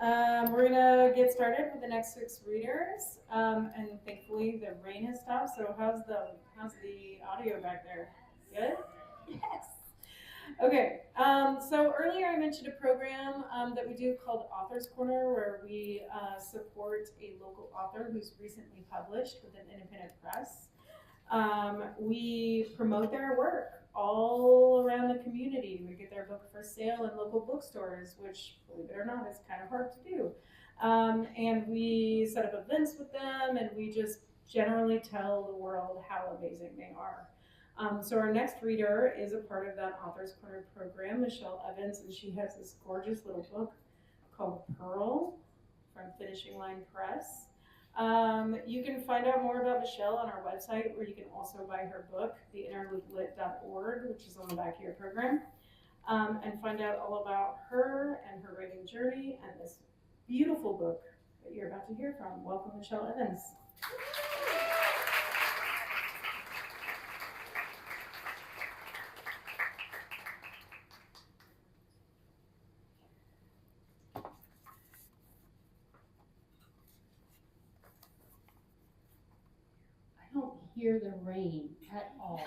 We're gonna get started with the next 6 readers, and thankfully the rain has stopped. So how's the audio back there? Good. Yes. Okay. So earlier I mentioned a program that we do called Authors Corner, where we support a local author who's recently published with an independent press. We promote their work all around the community. We get their book for sale in local bookstores, which, believe it or not, is kind of hard to do. And we set up events with them, and we just generally tell the world how amazing they are. So our next reader is a part of that Authors Corner program, Michele Evans, and she has this gorgeous little book called Pearl from Finishing Line Press. You can find out more about Michele on our website, where you can also buy her book, theinterlooplit.org, which is on the back of your program, and find out all about her and her writing journey and this beautiful book that you're about to hear from. Welcome, Michele Evans. I don't hear the rain at all.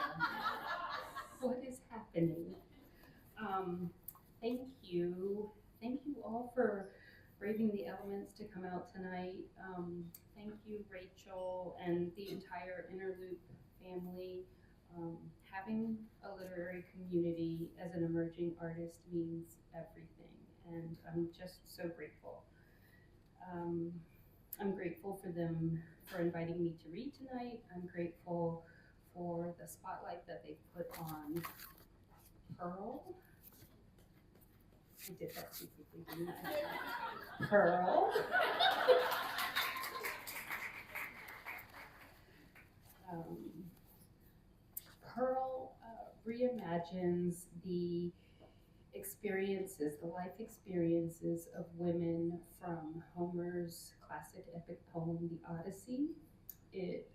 What is happening? Thank you. Thank you all for braving the elements to come out tonight. Thank you, Rachel, and the entire Interloop family. Having a literary community as an emerging artist means everything, and I'm just so grateful. I'm grateful for them for inviting me to read tonight. I'm grateful for the spotlight that they put on Pearl. I did that too quickly, didn't I? Pearl. Pearl reimagines the experiences, the life experiences of women from Homer's classic epic poem, The Odyssey. It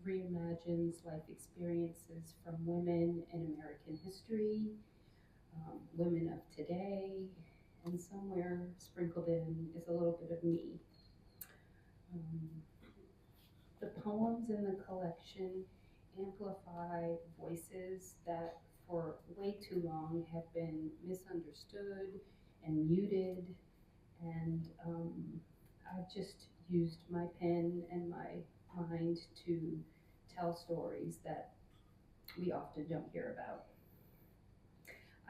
reimagines life experiences from women in American history, women of today, and somewhere sprinkled in is a little bit of me. The poems in the collection amplify voices that for way too long have been misunderstood and muted, and I've just used my pen and my mind to tell stories that we often don't hear about.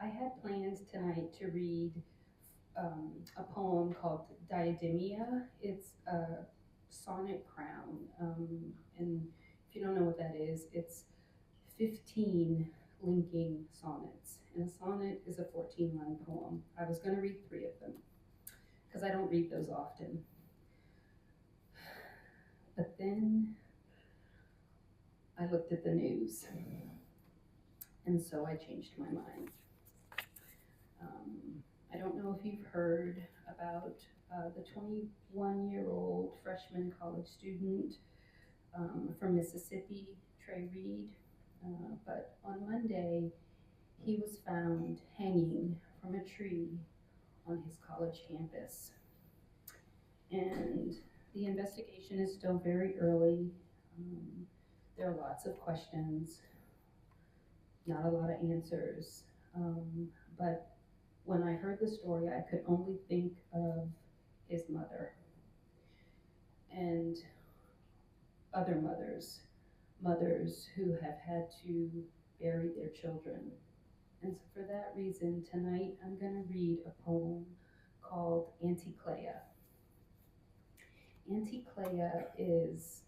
I had plans tonight to read a poem called Diademia. It's a sonnet crown, and if you don't know what that is, it's 15 linking sonnets, and a sonnet is a 14-line poem. I was going to read 3 of them because I don't read those often, but then I looked at the news, and so I changed my mind. I don't know if you've heard about the 21-year-old freshman college student from Mississippi, Trey Reed, but on Monday, he was found hanging from a tree on his college campus. And the investigation is still very early. There are lots of questions, not a lot of answers, but when I heard the story, I could only think of his mother and other mothers who have had to bury their children. And so for that reason, tonight I'm going to read a poem called Anticleia. Anticleia is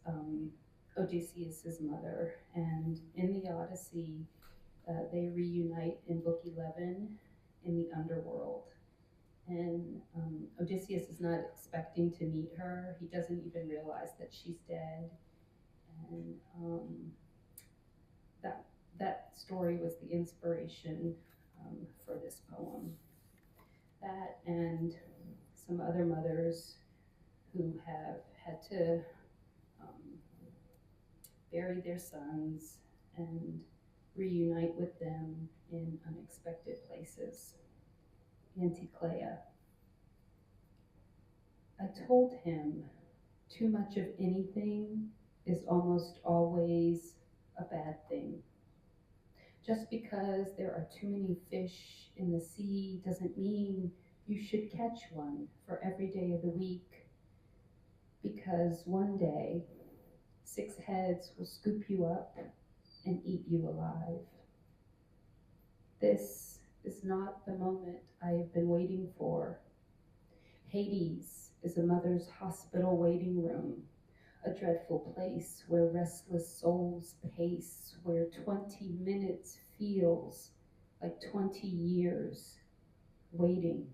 Odysseus's mother, and in the Odyssey, they reunite in book 11 in the underworld. And Odysseus is not expecting to meet her. He doesn't even realize that she's dead. And that story was the inspiration for this poem. That and some other mothers who have had to bury their sons and reunite with them in unexpected places. Anticleia. I told him too much of anything is almost always a bad thing. Just because there are too many fish in the sea doesn't mean you should catch one for every day of the week, because one day 6 heads will scoop you up and eat you alive. This is not the moment I have been waiting for. Hades is a mother's hospital waiting room, a dreadful place where restless souls pace, where 20 minutes feels like 20 years, waiting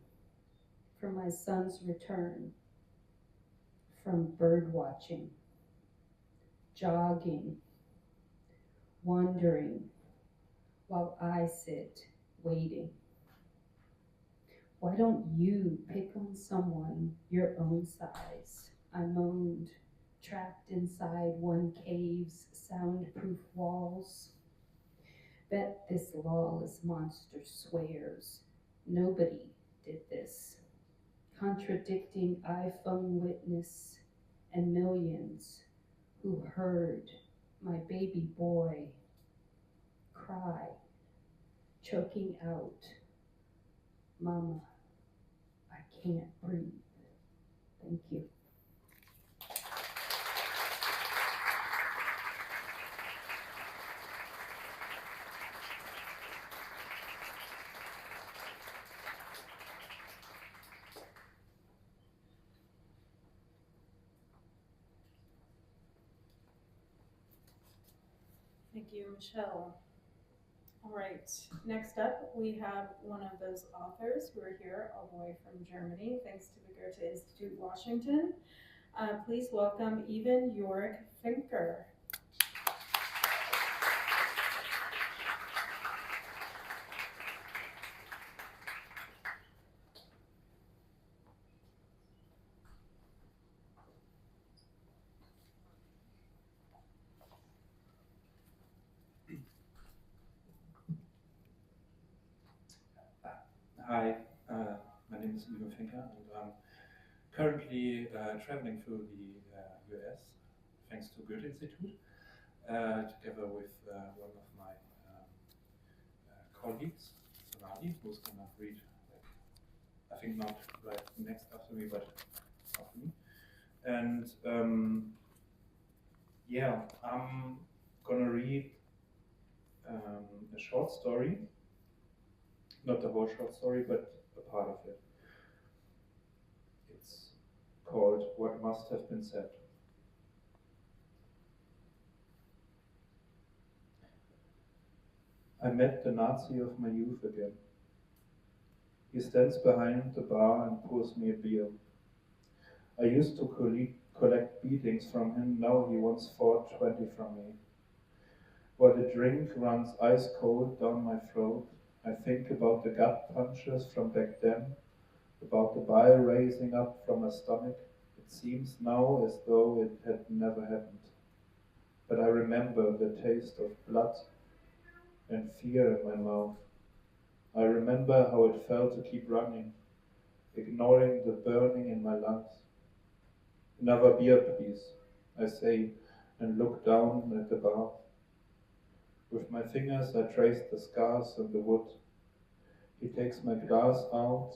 for my son's return from bird watching, jogging, wandering, while I sit waiting. Why don't you pick on someone your own size? I moaned, trapped inside one cave's soundproof walls. Bet this lawless monster swears nobody did this, contradicting iPhone witness and millions who heard my baby boy cry, choking out, "Mama, I can't breathe." Thank you. Thank you, Michele. All right, next up, we have one of those authors who are here all the way from Germany, thanks to the Goethe Institute, Washington. Please welcome Iven, Yorick, Fenker. Hi, my name is Iven Fenker, and I'm currently traveling through the US, thanks to Goethe Institute, together with one of my colleagues, Sonali, who's going to read, I think not right next after me, but after me. And yeah, I'm going to read a short story. Not the whole short story, but a part of it. It's called What Must Have Been Said. I met the Nazi of my youth again. He stands behind the bar and pours me a beer. I used to collect beatings from him, now he wants 420 from me. While the drink runs ice cold down my throat, I think about the gut punches from back then, about the bile raising up from my stomach. It seems now as though it had never happened. But I remember the taste of blood and fear in my mouth. I remember how it felt to keep running, ignoring the burning in my lungs. Another beer, please, I say, and look down at the bar. With my fingers I trace the scars on the wood. He takes my glass out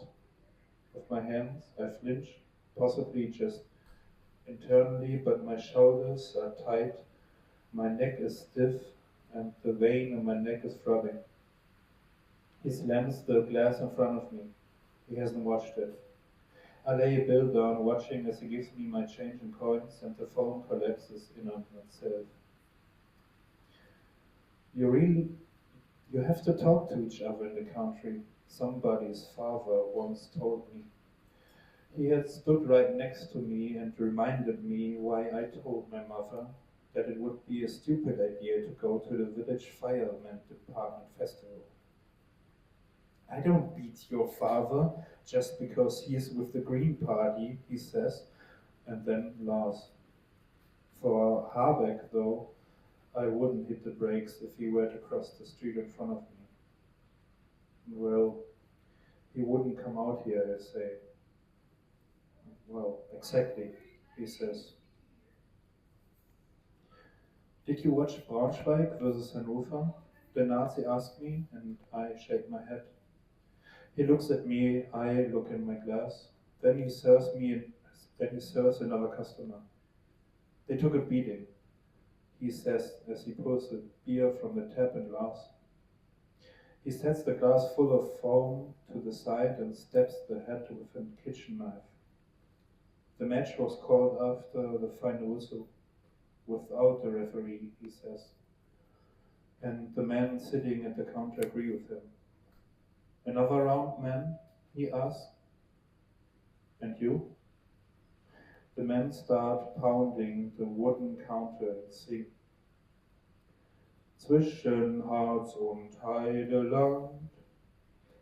of my hands. I flinch, possibly just internally, but my shoulders are tight, my neck is stiff, and the vein in my neck is throbbing. He slams the glass in front of me. He hasn't watched it. I lay a bill down, watching as he gives me my change in coins, and the phone collapses in on itself. You have to talk to each other in the country, somebody's father once told me. He had stood right next to me and reminded me why I told my mother that it would be a stupid idea to go to the village fireman department festival. I don't beat your father just because he is with the Green Party, he says, and then laughs. For Habeck, though, I wouldn't hit the brakes if he were to cross the street in front of me. Well, he wouldn't come out here, I say. Well, exactly, he says. Did you watch Braunschweig versus Hannover? The Nazi asked me, and I shake my head. He looks at me, I look in my glass. Then he serves another customer. They took a beating, he says as he pours a beer from the tap and laughs. He sets the glass full of foam to the side and stabs the head with a kitchen knife. The match was called after the final whistle, without the referee, he says. And the men sitting at the counter agree with him. Another round, man? He asks. And you? The men start pounding the wooden counter and sing. Zwischen Harz und Heideland.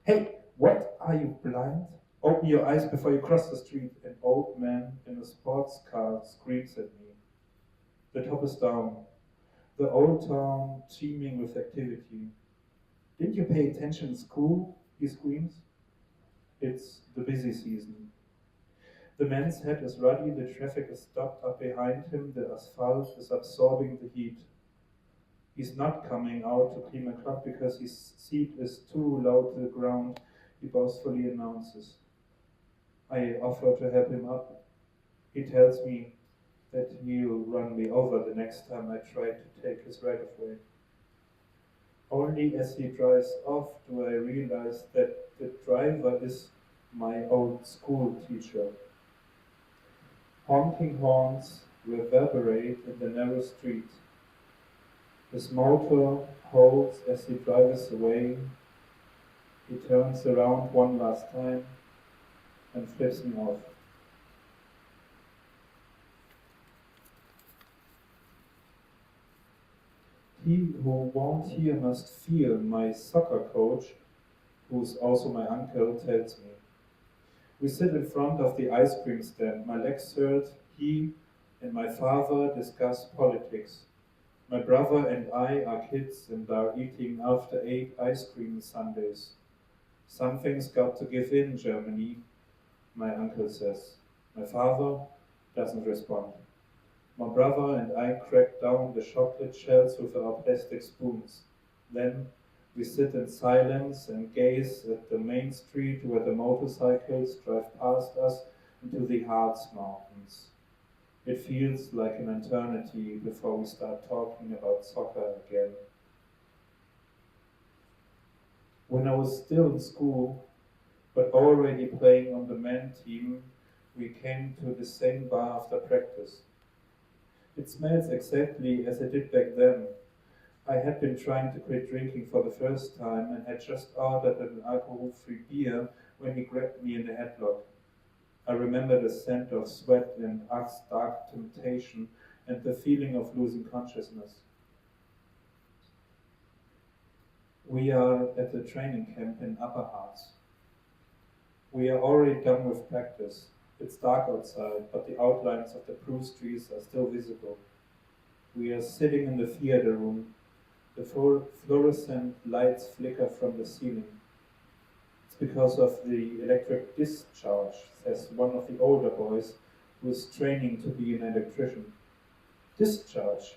Hey, what? Are you blind? Open your eyes before you cross the street. An old man in a sports car screams at me. The top is down. The old town teeming with activity. Didn't you pay attention in school? He screams. It's the busy season. The man's head is ruddy, the traffic is stopped up behind him, the asphalt is absorbing the heat. He's not coming out to clean a club because his seat is too low to the ground, he boastfully announces. I offer to help him up. He tells me that he'll run me over the next time I try to take his right of way. Only as he drives off do I realize that the driver is my old school teacher. Honking horns reverberate in the narrow street. His motor holds as he drives away. He turns around one last time and flips me off. He who won't hear must feel, my soccer coach, who's also my uncle, tells me. We sit in front of the ice cream stand. My legs hurt. He and my father discuss politics. My brother and I are kids and are eating after 8 ice cream sundaes. Something's got to give in, Germany, my uncle says. My father doesn't respond. My brother and I crack down the chocolate shells with our plastic spoons. Then we sit in silence and gaze at the main street where the motorcycles drive past us into the Harz Mountains. It feels like an eternity before we start talking about soccer again. When I was still in school, but already playing on the men team, we came to the same bar after practice. It smells exactly as it did back then. I had been trying to quit drinking for the first time and had just ordered an alcohol-free beer when he grabbed me in the headlock. I remember the scent of sweat and Axe dark temptation and the feeling of losing consciousness. We are at the training camp in Upper Harz. We are already done with practice. It's dark outside, but the outlines of the Bruce trees are still visible. We are sitting in the theater room. The fluorescent lights flicker from the ceiling. It's because of the electric discharge, says one of the older boys who is training to be an electrician. Discharge,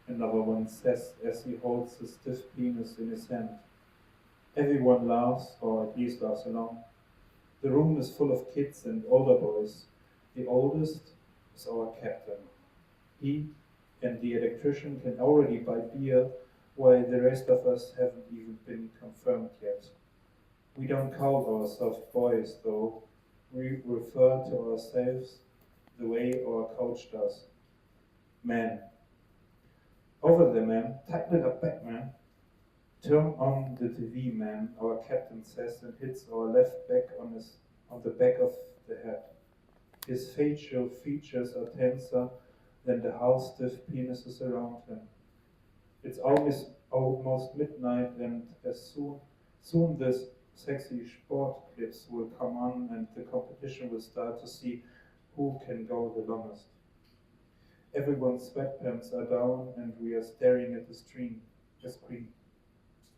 another one says as he holds his stiff penis in his hand. Everyone laughs, or at least laughs along. The room is full of kids and older boys. The oldest is our captain. He and the electrician can already buy beer, while the rest of us haven't even been confirmed yet. We don't call ourselves boys, though. We refer to ourselves the way our coach does. Man. Over there, man. Tighten it up back, man. Turn on the TV, man, our captain says and hits our left back on the back of the head. His facial features are tenser than the half-stiff penises around him. It's almost midnight, and soon this sexy sport clips will come on and the competition will start to see who can go the longest. Everyone's sweatpants are down and we are staring at the screen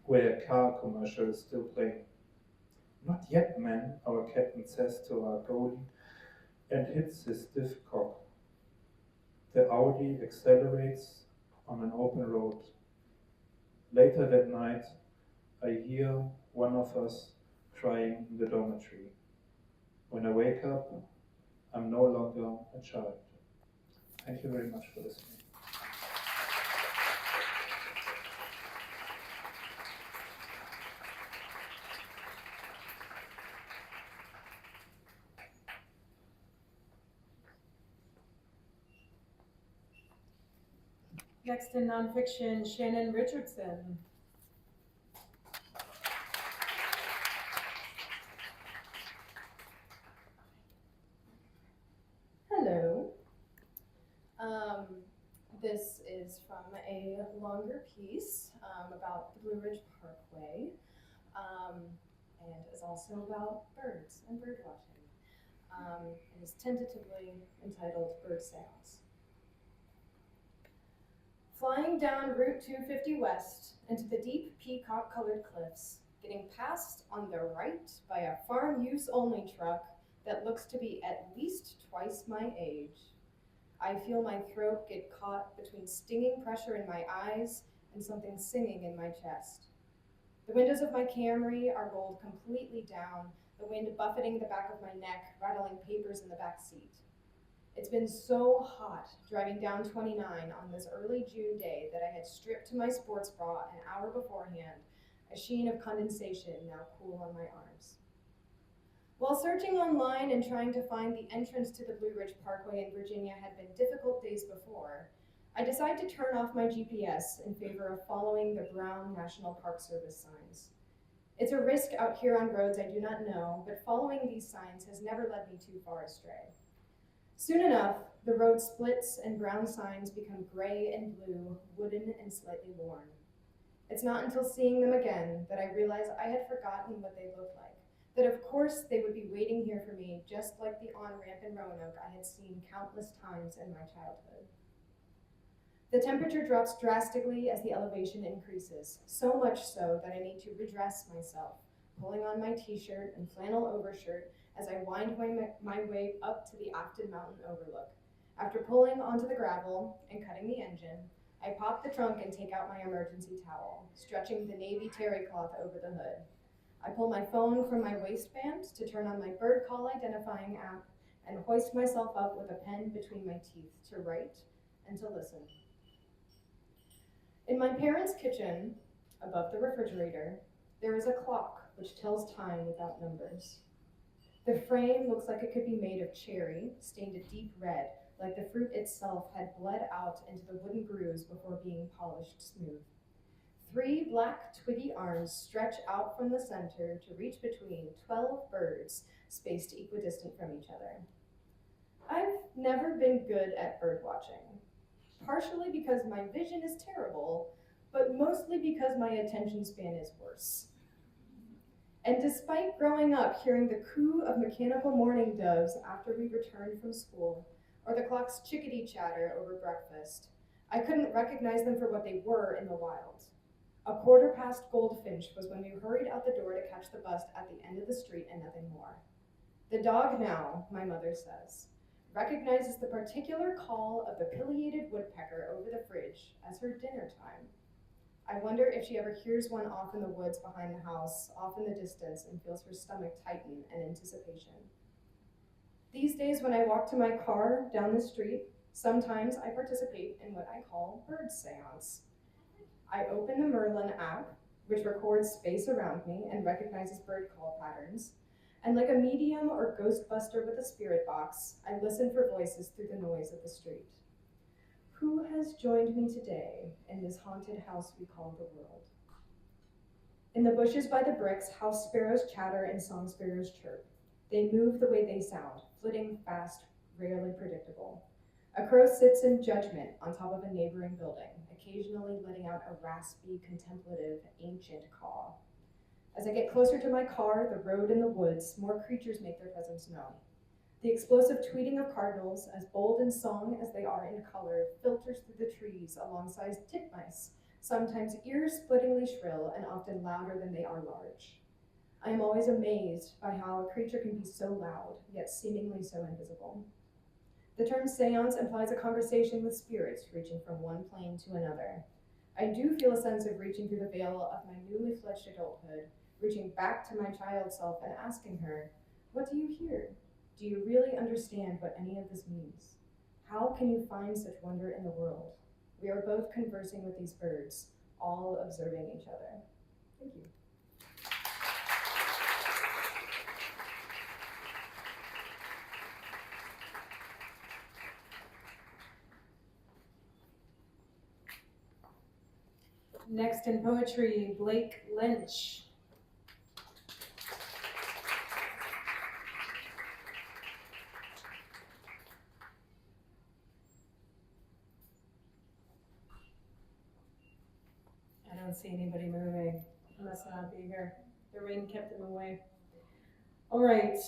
where a car commercial is still playing. Not yet, man, our captain says to our goalie and hits his stiff cock. The Audi accelerates on an open road. Later that night, I hear one of us crying in the dormitory. When I wake up, I'm no longer a child. Thank you very much for listening. Next in nonfiction, Shannon Richardson. Hello. This is from a longer piece about the Blue Ridge Parkway, and is also about birds and bird watching. It is tentatively entitled Bird Sounds. Flying down Route 250 West into the deep peacock-colored cliffs, getting passed on the right by a farm-use-only truck that looks to be at least twice my age. I feel my throat get caught between stinging pressure in my eyes and something singing in my chest. The windows of my Camry are rolled completely down, the wind buffeting the back of my neck, rattling papers in the back seat. It's been so hot driving down 29 on this early June day that I had stripped to my sports bra an hour beforehand, a sheen of condensation now cool on my arms. While searching online and trying to find the entrance to the Blue Ridge Parkway in Virginia had been difficult days before, I decided to turn off my GPS in favor of following the brown National Park Service signs. It's a risk out here on roads I do not know, but following these signs has never led me too far astray. Soon enough, the road splits and brown signs become gray and blue, wooden and slightly worn. It's not until seeing them again that I realize I had forgotten what they looked like. That of course they would be waiting here for me, just like the on-ramp in Roanoke I had seen countless times in my childhood. The temperature drops drastically as the elevation increases, so much so that I need to redress myself, pulling on my t-shirt and flannel overshirt as I wind my way up to the Afton Mountain overlook. After pulling onto the gravel and cutting the engine, I pop the trunk and take out my emergency towel, stretching the navy terry cloth over the hood. I pull my phone from my waistband to turn on my bird call identifying app and hoist myself up with a pen between my teeth to write and to listen. In my parents' kitchen, above the refrigerator, there is a clock which tells time without numbers. The frame looks like it could be made of cherry, stained a deep red, like the fruit itself had bled out into the wooden grooves before being polished smooth. 3 black twiggy arms stretch out from the center to reach between 12 birds spaced equidistant from each other. I've never been good at bird watching, partially because my vision is terrible, but mostly because my attention span is worse. And despite growing up hearing the coo of mechanical mourning doves after we returned from school, or the clock's chickadee chatter over breakfast, I couldn't recognize them for what they were in the wild. A quarter past goldfinch was when we hurried out the door to catch the bus at the end of the street and nothing more. The dog now, my mother says, recognizes the particular call of the pileated woodpecker over the fridge as her dinner time. I wonder if she ever hears one off in the woods behind the house, off in the distance, and feels her stomach tighten in anticipation. These days when I walk to my car down the street, sometimes I participate in what I call bird seance. I open the Merlin app, which records space around me and recognizes bird call patterns, and like a medium or ghostbuster with a spirit box, I listen for voices through the noise of the street. Who has joined me today in this haunted house we call the world? In the bushes by the bricks, house sparrows chatter and song sparrows chirp. They move the way they sound, flitting fast, rarely predictable. A crow sits in judgment on top of a neighboring building, occasionally letting out a raspy, contemplative, ancient caw. As I get closer to my car, the road, and the woods, more creatures make their presence known. The explosive tweeting of cardinals, as bold in song as they are in color, filters through the trees alongside titmice, sometimes ear-splittingly shrill and often louder than they are large. I am always amazed by how a creature can be so loud, yet seemingly so invisible. The term seance implies a conversation with spirits reaching from one plane to another. I do feel a sense of reaching through the veil of my newly fledged adulthood, reaching back to my child self and asking her, what do you hear? Do you really understand what any of this means? How can you find such wonder in the world? We are both conversing with these birds, all observing each other. Thank you. Next in poetry, Blake Lynch. I don't see anybody moving. Must not be here. The rain kept them away. All right,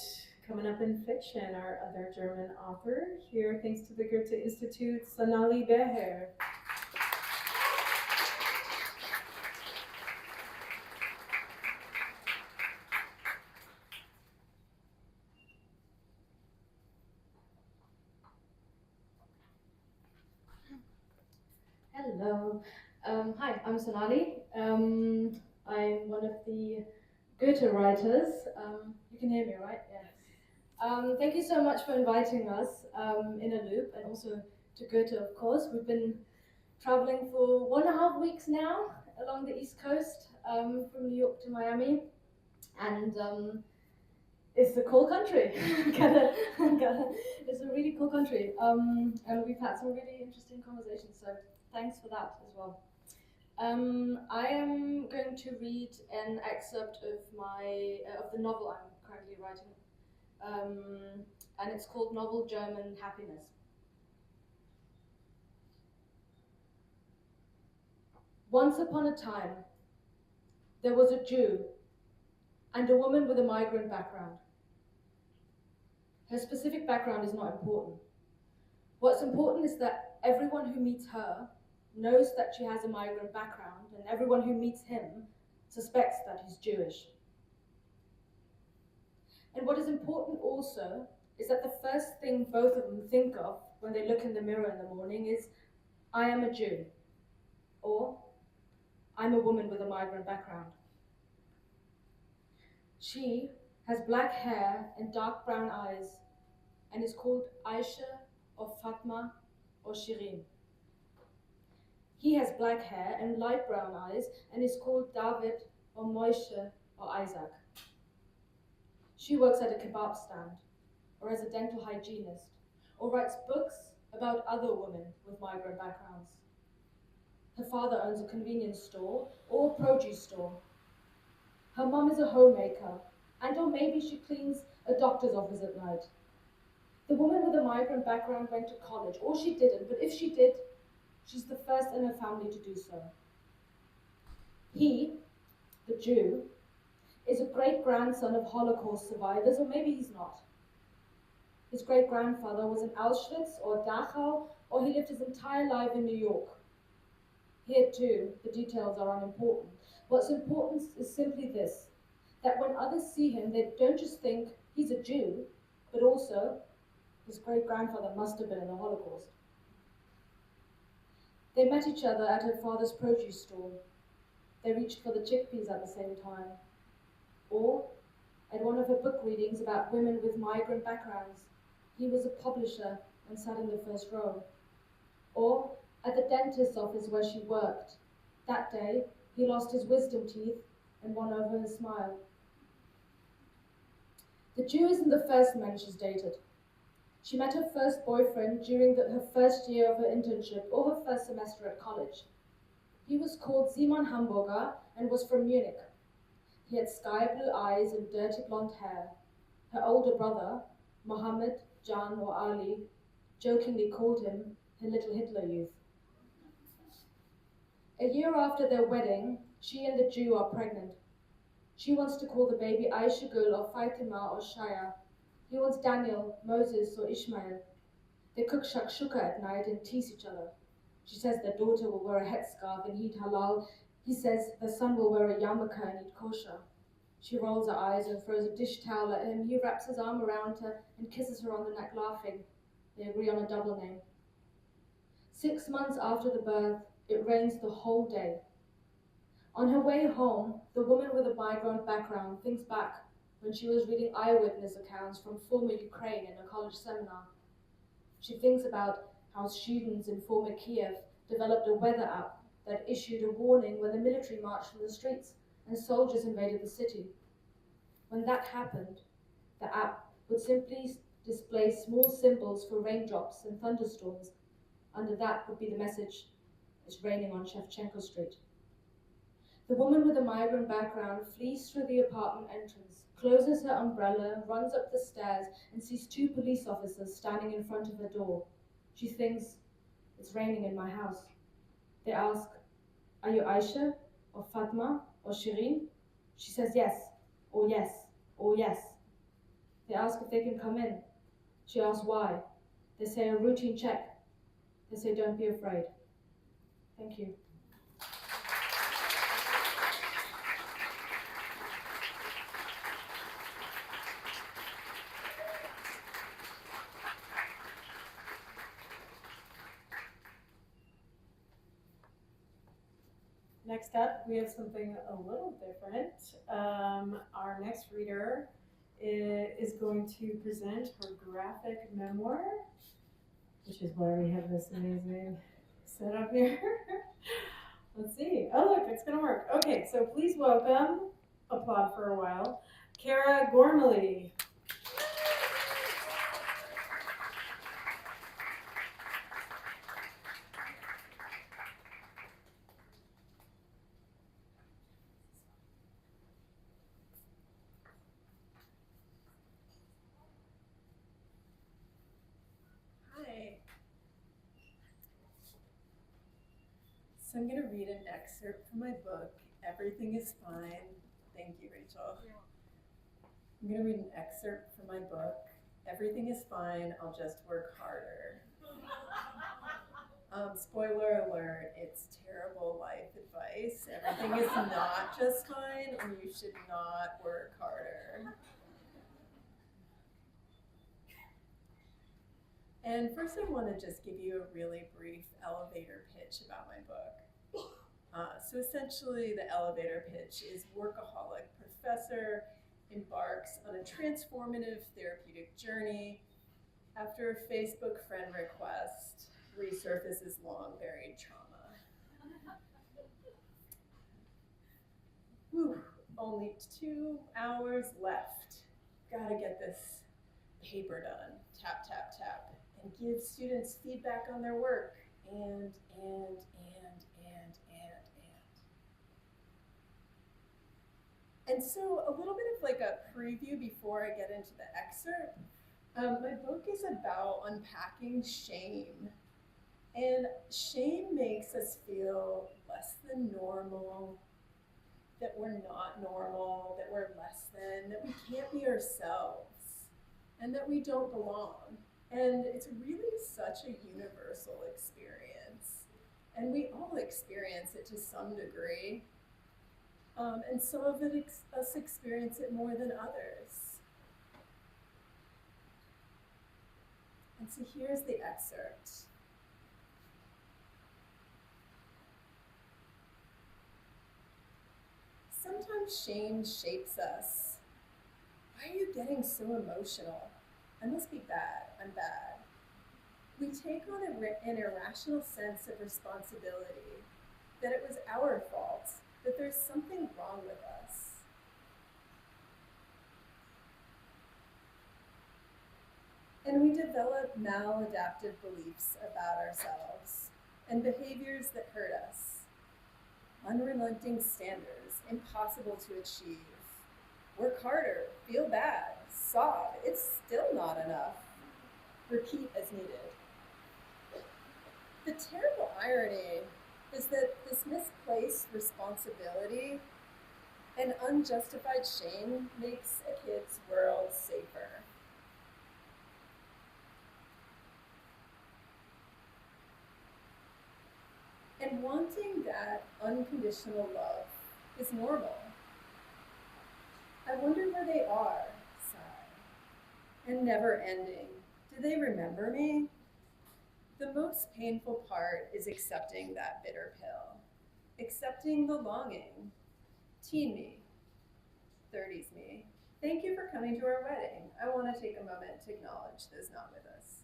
coming up in fiction, our other German author here, thanks to the Goethe Institute, Sonali Beher. Hello. Hi, I'm Sonali. I'm one of the Goethe writers. You can hear me, right? Yeah. Thank you so much for inviting us in a loop, and also to Goethe, of course. We've been traveling for 1.5 weeks now along the East Coast, from New York to Miami, and it's a cool country. It's a really cool country, and we've had some really interesting conversations. So thanks for that as well. I am going to read an excerpt of the novel I'm currently writing, and it's called Novel German Happiness. Once upon a time, there was a Jew and a woman with a migrant background. Her specific background is not important. What's important is that everyone who meets her knows that she has a migrant background, and everyone who meets him suspects that he's Jewish. And what is important also is that the first thing both of them think of when they look in the mirror in the morning is, I am a Jew, or I'm a woman with a migrant background. She has black hair and dark brown eyes and is called Aisha or Fatma or Shirin. He has black hair and light brown eyes and is called David or Moshe or Isaac. She works at a kebab stand, or as a dental hygienist, or writes books about other women with migrant backgrounds. Her father owns a convenience store or a produce store. Her mom is a homemaker, and or maybe she cleans a doctor's office at night. The woman with a migrant background went to college, or she didn't, but if she did, she's the first in her family to do so. He, the Jew, is a great-grandson of Holocaust survivors, or maybe he's not. His great-grandfather was in Auschwitz or Dachau, or he lived his entire life in New York. Here too, the details are unimportant. What's important is simply this, that when others see him, they don't just think he's a Jew, but also his great-grandfather must have been in the Holocaust. They met each other at her father's produce store. They reached for the chickpeas at the same time. Or at one of her book readings about women with migrant backgrounds. He was a publisher and sat in the first row. Or at the dentist's office where she worked. That day, he lost his wisdom teeth and won over her smile. The Jew isn't the first man she's dated. She met her first boyfriend during her first year of her internship or her first semester at college. He was called Simon Hamburger and was from Munich. He had sky blue eyes and dirty blonde hair. Her older brother, Mohammed, Jan or Ali, jokingly called him her little Hitler youth. A year after their wedding, she and the Jew are pregnant. She wants to call the baby Aisha Gul or Fatima or Shaya. He wants Daniel, Moses or Ishmael. They cook shakshuka at night and tease each other. She says their daughter will wear a headscarf and eat halal. He says their son will wear a yarmulke and eat kosher. She rolls her eyes and throws a dish towel at him. He wraps his arm around her and kisses her on the neck, laughing. They agree on a double name. 6 months after the birth, it rains the whole day. On her way home, the woman with a migrant background thinks back when she was reading eyewitness accounts from former Ukraine in a college seminar. She thinks about how students in former Kiev developed a weather app that issued a warning when the military marched from the streets and soldiers invaded the city. When that happened, the app would simply display small symbols for raindrops and thunderstorms. Under that would be the message, "It's raining on Shevchenko Street." The woman with a migrant background flees through the apartment entrance, closes her umbrella, runs up the stairs, and sees 2 police officers standing in front of her door. She thinks, "It's raining in my house." They ask, "Are you Aisha, or Fatma, or Shirin?" She says yes, or yes, or yes. They ask if they can come in. She asks why. They say a routine check. They say don't be afraid. Thank you. Next up, we have something a little different. Our next reader is going to present her graphic memoir, which is why we have this amazing setup here. Let's see. Oh, look, it's going to work. Okay, so please welcome, applaud for a while, Cara Gormally. So I'm going to read an excerpt from my book, Everything is Fine. Thank you, Rachel. I'm going to read an excerpt from my book, Everything is Fine, I'll Just Work Harder. Spoiler alert, it's terrible life advice. Everything is not just fine, and you should not work harder. And first I want to just give you a really brief elevator pitch about my book. So essentially the elevator pitch is workaholic professor embarks on a transformative therapeutic journey after a Facebook friend request resurfaces long buried trauma. Whew, only 2 hours left. Gotta get this paper done. Tap, tap, tap. And give students feedback on their work. And. And so a little bit of like a preview before I get into the excerpt. My book is about unpacking shame. And shame makes us feel less than normal, that we're not normal, that we're less than, that we can't be ourselves, and that we don't belong. And it's really such a universal experience. And we all experience it to some degree. And some of us experience it more than others. And so here's the excerpt. Sometimes shame shapes us. Why are you getting so emotional? I must be bad. I'm bad. We take on an irrational sense of responsibility, that it was our fault, that there's something wrong with us. And we develop maladaptive beliefs about ourselves and behaviors that hurt us. Unrelenting standards, impossible to achieve. Work harder, feel bad, sob, it's still not enough. Repeat as needed. The terrible irony is that this misplaced responsibility and unjustified shame makes a kid's world safer. And wanting that unconditional love is normal. I wonder where they are, sigh. And never ending. Do they remember me? The most painful part is accepting that bitter pill. Accepting the longing. Teen me. 30s me. Thank you for coming to our wedding. I want to take a moment to acknowledge those not with us.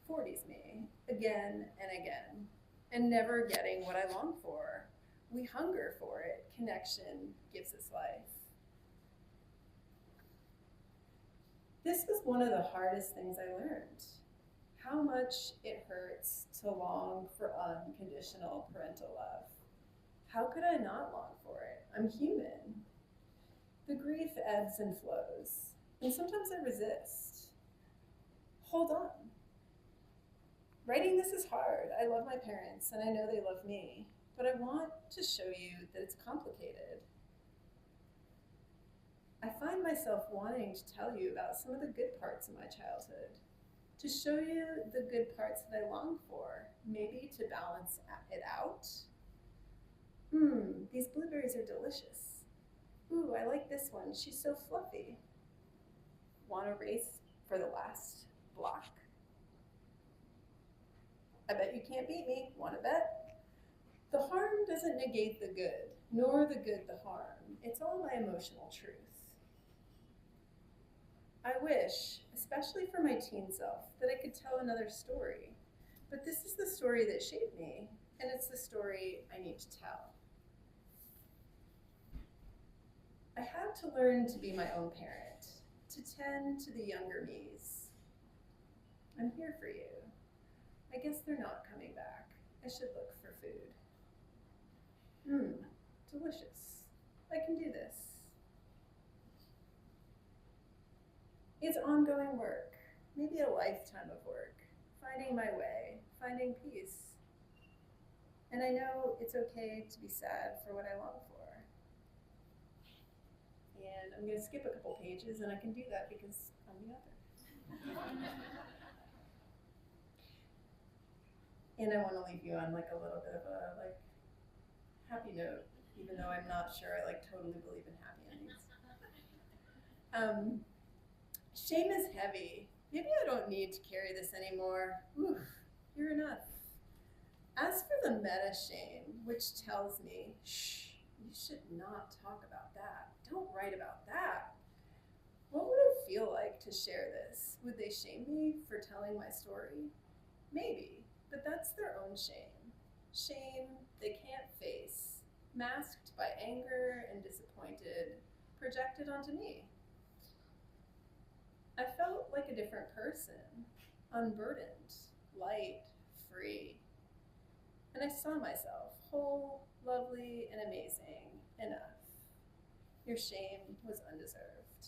40s me. Again and again. And never getting what I long for. We hunger for it. Connection gives us life. This was one of the hardest things I learned. How much it hurts to long for unconditional parental love. How could I not long for it? I'm human. The grief ebbs and flows, and sometimes I resist. Hold on. Writing this is hard. I love my parents, and I know they love me, but I want to show you that it's complicated. I find myself wanting to tell you about some of the good parts of my childhood, to show you the good parts that I long for, maybe to balance it out. These blueberries are delicious. Ooh, I like this one. She's so fluffy. Want to race for the last block? I bet you can't beat me. Want to bet? The harm doesn't negate the good, nor the good the harm. It's all my emotional truth. I wish, especially for my teen self, that I could tell another story. But this is the story that shaped me, and it's the story I need to tell. I had to learn to be my own parent, to tend to the younger me's. I'm here for you. I guess they're not coming back. I should look for food. Delicious. I can do this. It's ongoing work, maybe a lifetime of work, finding my way, finding peace. And I know it's okay to be sad for what I long for. And I'm gonna skip a couple pages, and I can do that because I'm the author. And I wanna leave you on like a little bit of a happy note, even though I'm not sure I totally believe in happy endings. Shame is heavy. Maybe I don't need to carry this anymore. Oof, you're enough. As for the meta shame, which tells me, shh, you should not talk about that. Don't write about that. What would it feel like to share this? Would they shame me for telling my story? Maybe, but that's their own shame. Shame they can't face, masked by anger and disappointed, projected onto me. I felt like a different person, unburdened, light, free. And I saw myself whole, lovely, and amazing, enough. Your shame was undeserved.